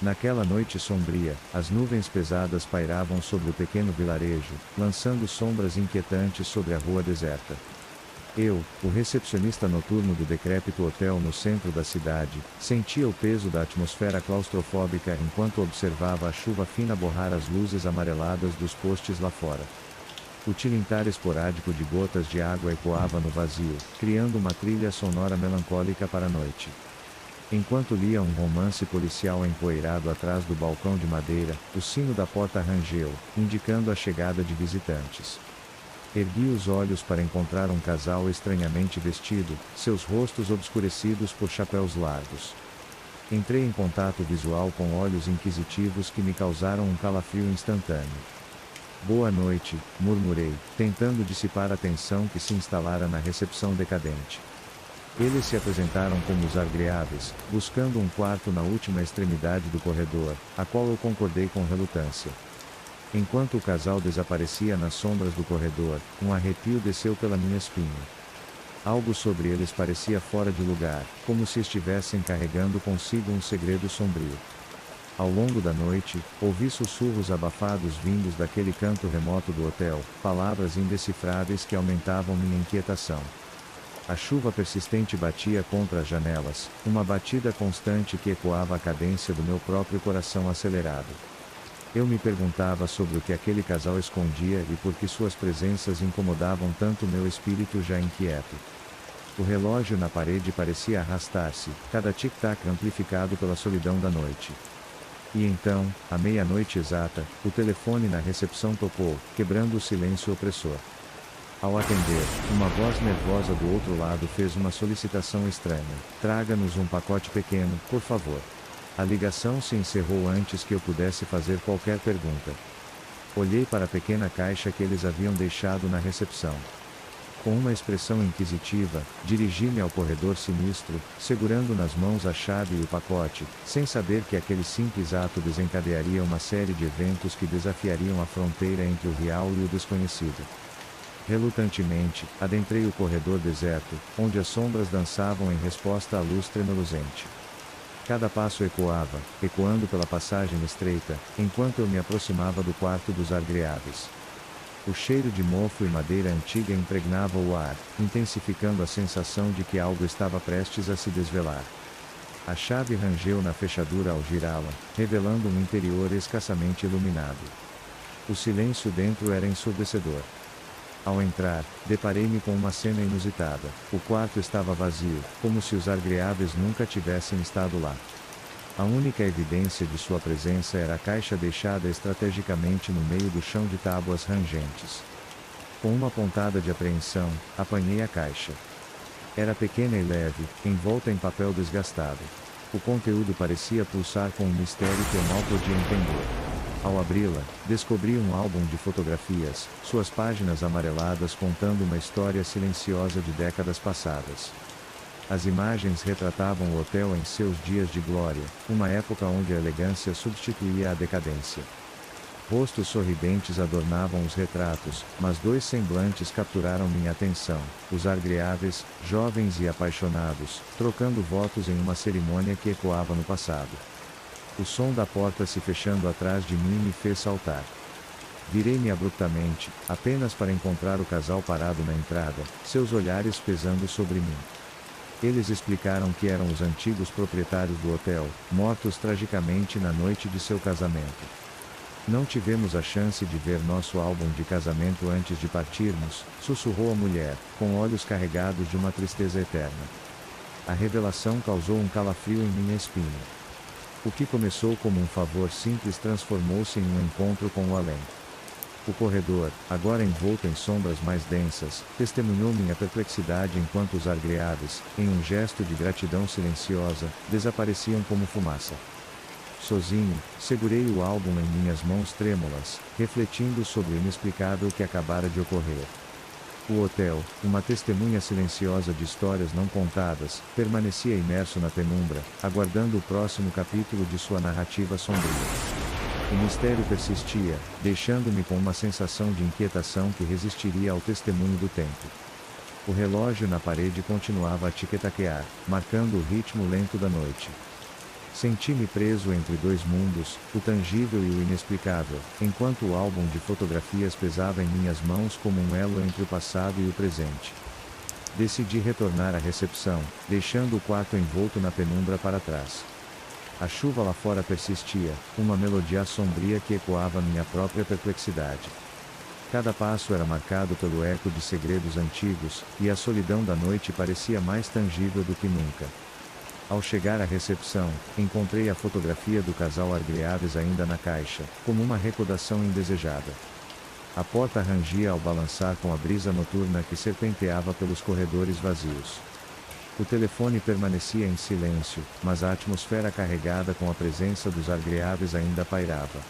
Naquela noite sombria, as nuvens pesadas pairavam sobre o pequeno vilarejo, lançando sombras inquietantes sobre a rua deserta. Eu, o recepcionista noturno do decrépito hotel no centro da cidade, sentia o peso da atmosfera claustrofóbica enquanto observava a chuva fina borrar as luzes amareladas dos postes lá fora. O tilintar esporádico de gotas de água ecoava no vazio, criando uma trilha sonora melancólica para a noite. Enquanto lia um romance policial empoeirado atrás do balcão de madeira, o sino da porta rangeu, indicando a chegada de visitantes. Ergui os olhos para encontrar um casal estranhamente vestido, seus rostos obscurecidos por chapéus largos. Entrei em contato visual com olhos inquisitivos que me causaram um calafrio instantâneo. Boa noite, murmurei, tentando dissipar a tensão que se instalara na recepção decadente. Eles se apresentaram como os Argreaves, buscando um quarto na última extremidade do corredor, a qual eu concordei com relutância. Enquanto o casal desaparecia nas sombras do corredor, um arrepio desceu pela minha espinha. Algo sobre eles parecia fora de lugar, como se estivessem carregando consigo um segredo sombrio. Ao longo da noite, ouvi sussurros abafados vindos daquele canto remoto do hotel, palavras indecifráveis que aumentavam minha inquietação. A chuva persistente batia contra as janelas, uma batida constante que ecoava a cadência do meu próprio coração acelerado. Eu me perguntava sobre o que aquele casal escondia e por que suas presenças incomodavam tanto meu espírito já inquieto. O relógio na parede parecia arrastar-se, cada tic-tac amplificado pela solidão da noite. E então, à meia-noite exata, o telefone na recepção tocou, quebrando o silêncio opressor. Ao atender, uma voz nervosa do outro lado fez uma solicitação estranha: traga-nos um pacote pequeno, por favor. A ligação se encerrou antes que eu pudesse fazer qualquer pergunta. Olhei para a pequena caixa que eles haviam deixado na recepção. Com uma expressão inquisitiva, dirigi-me ao corredor sinistro, segurando nas mãos a chave e o pacote, sem saber que aquele simples ato desencadearia uma série de eventos que desafiariam a fronteira entre o real e o desconhecido. Relutantemente, adentrei o corredor deserto, onde as sombras dançavam em resposta à luz tremulosente. Cada passo ecoava, ecoando pela passagem estreita, enquanto eu me aproximava do quarto dos Argreaves. O cheiro de mofo e madeira antiga impregnava o ar, intensificando a sensação de que algo estava prestes a se desvelar. A chave rangeu na fechadura ao girá-la, revelando um interior escassamente iluminado. O silêncio dentro era ensurdecedor. Ao entrar, deparei-me com uma cena inusitada. O quarto estava vazio, como se os Argreaves nunca tivessem estado lá. A única evidência de sua presença era a caixa deixada estrategicamente no meio do chão de tábuas rangentes. Com uma pontada de apreensão, apanhei a caixa. Era pequena e leve, envolta em papel desgastado. O conteúdo parecia pulsar com um mistério que eu mal podia entender. Ao abri-la, descobri um álbum de fotografias, suas páginas amareladas contando uma história silenciosa de décadas passadas. As imagens retratavam o hotel em seus dias de glória, uma época onde a elegância substituía a decadência. Rostos sorridentes adornavam os retratos, mas dois semblantes capturaram minha atenção: os Argreaves, jovens e apaixonados, trocando votos em uma cerimônia que ecoava no passado. O som da porta se fechando atrás de mim me fez saltar. Virei-me abruptamente, apenas para encontrar o casal parado na entrada, seus olhares pesando sobre mim. Eles explicaram que eram os antigos proprietários do hotel, mortos tragicamente na noite de seu casamento. Não tivemos a chance de ver nosso álbum de casamento antes de partirmos, sussurrou a mulher, com olhos carregados de uma tristeza eterna. A revelação causou um calafrio em minha espinha. O que começou como um favor simples transformou-se em um encontro com o além. O corredor, agora envolto em sombras mais densas, testemunhou minha perplexidade enquanto os Argreaves, em um gesto de gratidão silenciosa, desapareciam como fumaça. Sozinho, segurei o álbum em minhas mãos trêmulas, refletindo sobre o inexplicável que acabara de ocorrer. O hotel, uma testemunha silenciosa de histórias não contadas, permanecia imerso na penumbra, aguardando o próximo capítulo de sua narrativa sombria. O mistério persistia, deixando-me com uma sensação de inquietação que resistiria ao testemunho do tempo. O relógio na parede continuava a tic-taquear, marcando o ritmo lento da noite. Senti-me preso entre dois mundos, o tangível e o inexplicável, enquanto o álbum de fotografias pesava em minhas mãos como um elo entre o passado e o presente. Decidi retornar à recepção, deixando o quarto envolto na penumbra para trás. A chuva lá fora persistia, uma melodia sombria que ecoava minha própria perplexidade. Cada passo era marcado pelo eco de segredos antigos, e a solidão da noite parecia mais tangível do que nunca. Ao chegar à recepção, encontrei a fotografia do casal Hargreaves ainda na caixa, como uma recordação indesejada. A porta rangia ao balançar com a brisa noturna que serpenteava pelos corredores vazios. O telefone permanecia em silêncio, mas a atmosfera carregada com a presença dos Hargreaves ainda pairava.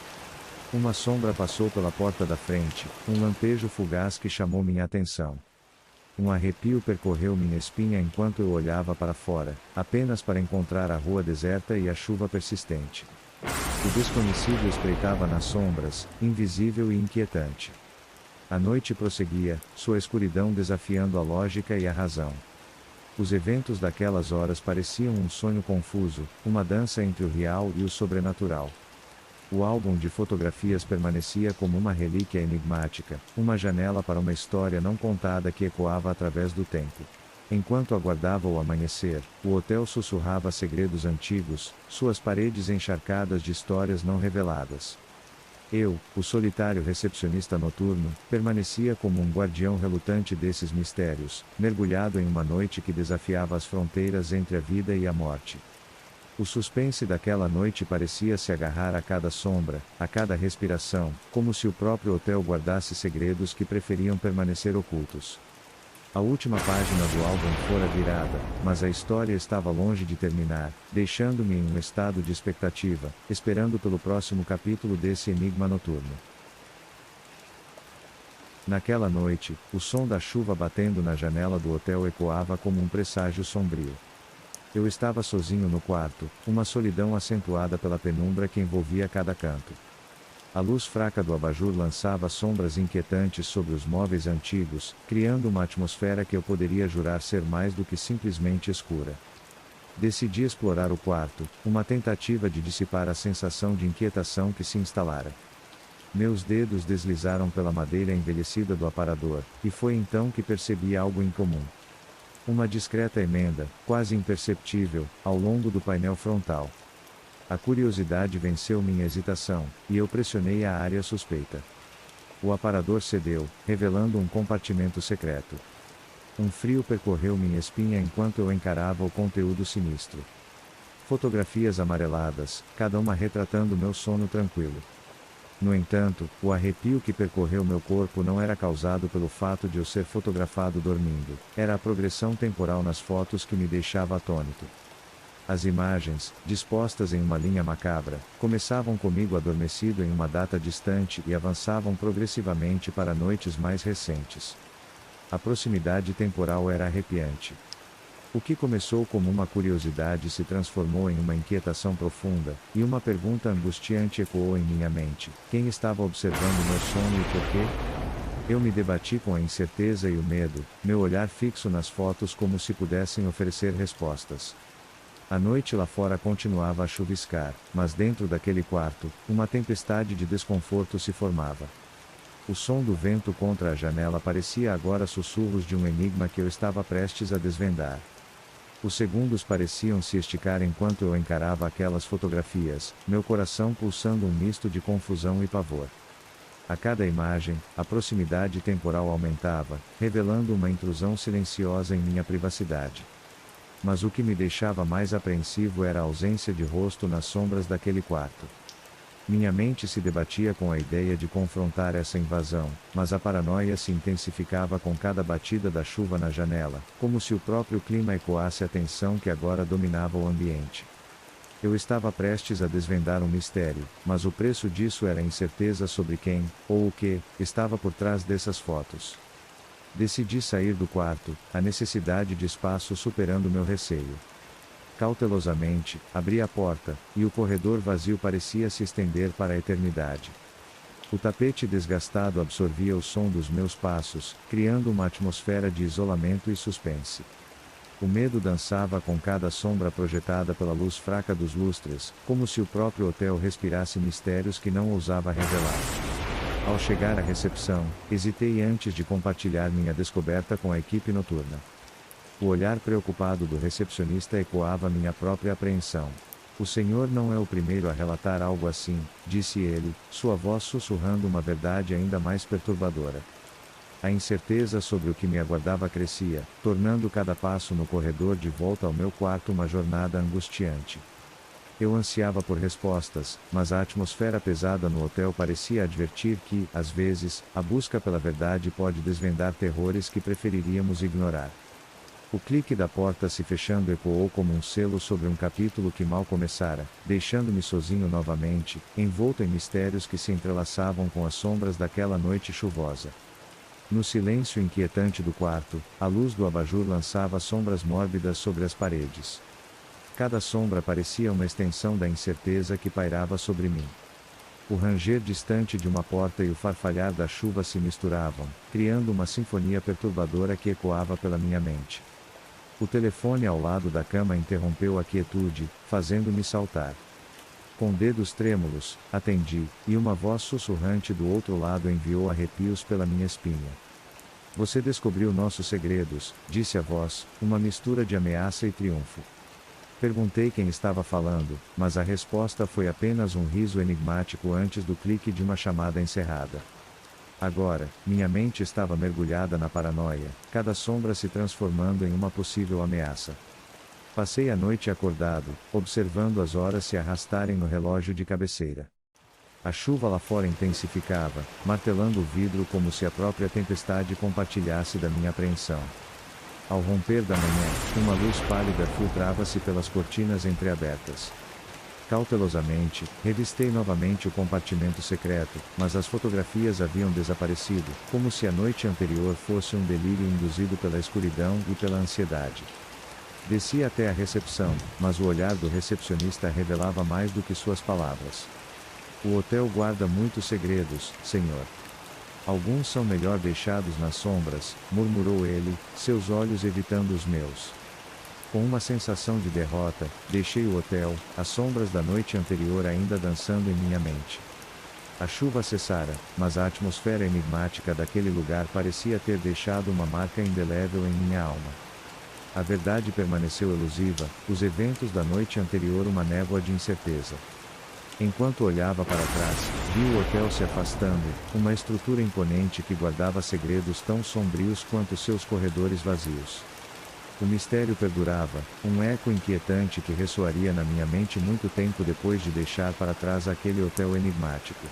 Uma sombra passou pela porta da frente, um lampejo fugaz que chamou minha atenção. Um arrepio percorreu minha espinha enquanto eu olhava para fora, apenas para encontrar a rua deserta e a chuva persistente. O desconhecido espreitava nas sombras, invisível e inquietante. A noite prosseguia, sua escuridão desafiando a lógica e a razão. Os eventos daquelas horas pareciam um sonho confuso, uma dança entre o real e o sobrenatural. O álbum de fotografias permanecia como uma relíquia enigmática, uma janela para uma história não contada que ecoava através do tempo. Enquanto aguardava o amanhecer, o hotel sussurrava segredos antigos, suas paredes encharcadas de histórias não reveladas. Eu, o solitário recepcionista noturno, permanecia como um guardião relutante desses mistérios, mergulhado em uma noite que desafiava as fronteiras entre a vida e a morte. O suspense daquela noite parecia se agarrar a cada sombra, a cada respiração, como se o próprio hotel guardasse segredos que preferiam permanecer ocultos. A última página do álbum fora virada, mas a história estava longe de terminar, deixando-me em um estado de expectativa, esperando pelo próximo capítulo desse enigma noturno. Naquela noite, o som da chuva batendo na janela do hotel ecoava como um presságio sombrio. Eu estava sozinho no quarto, uma solidão acentuada pela penumbra que envolvia cada canto. A luz fraca do abajur lançava sombras inquietantes sobre os móveis antigos, criando uma atmosfera que eu poderia jurar ser mais do que simplesmente escura. Decidi explorar o quarto, uma tentativa de dissipar a sensação de inquietação que se instalara. Meus dedos deslizaram pela madeira envelhecida do aparador, e foi então que percebi algo incomum. Uma discreta emenda, quase imperceptível, ao longo do painel frontal. A curiosidade venceu minha hesitação, e eu pressionei a área suspeita. O aparador cedeu, revelando um compartimento secreto. Um frio percorreu minha espinha enquanto eu encarava o conteúdo sinistro. Fotografias amareladas, cada uma retratando meu sono tranquilo. No entanto, o arrepio que percorreu meu corpo não era causado pelo fato de eu ser fotografado dormindo, era a progressão temporal nas fotos que me deixava atônito. As imagens, dispostas em uma linha macabra, começavam comigo adormecido em uma data distante e avançavam progressivamente para noites mais recentes. A proximidade temporal era arrepiante. O que começou como uma curiosidade se transformou em uma inquietação profunda, e uma pergunta angustiante ecoou em minha mente: quem estava observando meu sono e por quê? Eu me debati com a incerteza e o medo, meu olhar fixo nas fotos como se pudessem oferecer respostas. A noite lá fora continuava a chuviscar, mas dentro daquele quarto, uma tempestade de desconforto se formava. O som do vento contra a janela parecia agora sussurros de um enigma que eu estava prestes a desvendar. Os segundos pareciam se esticar enquanto eu encarava aquelas fotografias, meu coração pulsando um misto de confusão e pavor. A cada imagem, a proximidade temporal aumentava, revelando uma intrusão silenciosa em minha privacidade. Mas o que me deixava mais apreensivo era a ausência de rosto nas sombras daquele quarto. Minha mente se debatia com a ideia de confrontar essa invasão, mas a paranoia se intensificava com cada batida da chuva na janela, como se o próprio clima ecoasse a tensão que agora dominava o ambiente. Eu estava prestes a desvendar um mistério, mas o preço disso era a incerteza sobre quem, ou o que, estava por trás dessas fotos. Decidi sair do quarto, a necessidade de espaço superando meu receio. Cautelosamente, abri a porta, e o corredor vazio parecia se estender para a eternidade. O tapete desgastado absorvia o som dos meus passos, criando uma atmosfera de isolamento e suspense. O medo dançava com cada sombra projetada pela luz fraca dos lustres, como se o próprio hotel respirasse mistérios que não ousava revelar. Ao chegar à recepção, hesitei antes de compartilhar minha descoberta com a equipe noturna. O olhar preocupado do recepcionista ecoava minha própria apreensão. O senhor não é o primeiro a relatar algo assim, disse ele, sua voz sussurrando uma verdade ainda mais perturbadora. A incerteza sobre o que me aguardava crescia, tornando cada passo no corredor de volta ao meu quarto uma jornada angustiante. Eu ansiava por respostas, mas a atmosfera pesada no hotel parecia advertir que, às vezes, a busca pela verdade pode desvendar terrores que preferiríamos ignorar. O clique da porta se fechando ecoou como um selo sobre um capítulo que mal começara, deixando-me sozinho novamente, envolto em mistérios que se entrelaçavam com as sombras daquela noite chuvosa. No silêncio inquietante do quarto, a luz do abajur lançava sombras mórbidas sobre as paredes. Cada sombra parecia uma extensão da incerteza que pairava sobre mim. O ranger distante de uma porta e o farfalhar da chuva se misturavam, criando uma sinfonia perturbadora que ecoava pela minha mente. O telefone ao lado da cama interrompeu a quietude, fazendo-me saltar. Com dedos trêmulos, atendi, e uma voz sussurrante do outro lado enviou arrepios pela minha espinha. Você descobriu nossos segredos, disse a voz, uma mistura de ameaça e triunfo. Perguntei quem estava falando, mas a resposta foi apenas um riso enigmático antes do clique de uma chamada encerrada. Agora, minha mente estava mergulhada na paranoia, cada sombra se transformando em uma possível ameaça. Passei a noite acordado, observando as horas se arrastarem no relógio de cabeceira. A chuva lá fora intensificava, martelando o vidro como se a própria tempestade compartilhasse da minha apreensão. Ao romper da manhã, uma luz pálida filtrava-se pelas cortinas entreabertas. Cautelosamente, revistei novamente o compartimento secreto, mas as fotografias haviam desaparecido, como se a noite anterior fosse um delírio induzido pela escuridão e pela ansiedade. Desci até a recepção, mas o olhar do recepcionista revelava mais do que suas palavras. O hotel guarda muitos segredos, senhor. Alguns são melhor deixados nas sombras, murmurou ele, seus olhos evitando os meus. Com uma sensação de derrota, deixei o hotel, as sombras da noite anterior ainda dançando em minha mente. A chuva cessara, mas a atmosfera enigmática daquele lugar parecia ter deixado uma marca indelével em minha alma. A verdade permaneceu elusiva, os eventos da noite anterior uma névoa de incerteza. Enquanto olhava para trás, vi o hotel se afastando, uma estrutura imponente que guardava segredos tão sombrios quanto seus corredores vazios. O mistério perdurava, um eco inquietante que ressoaria na minha mente muito tempo depois de deixar para trás aquele hotel enigmático.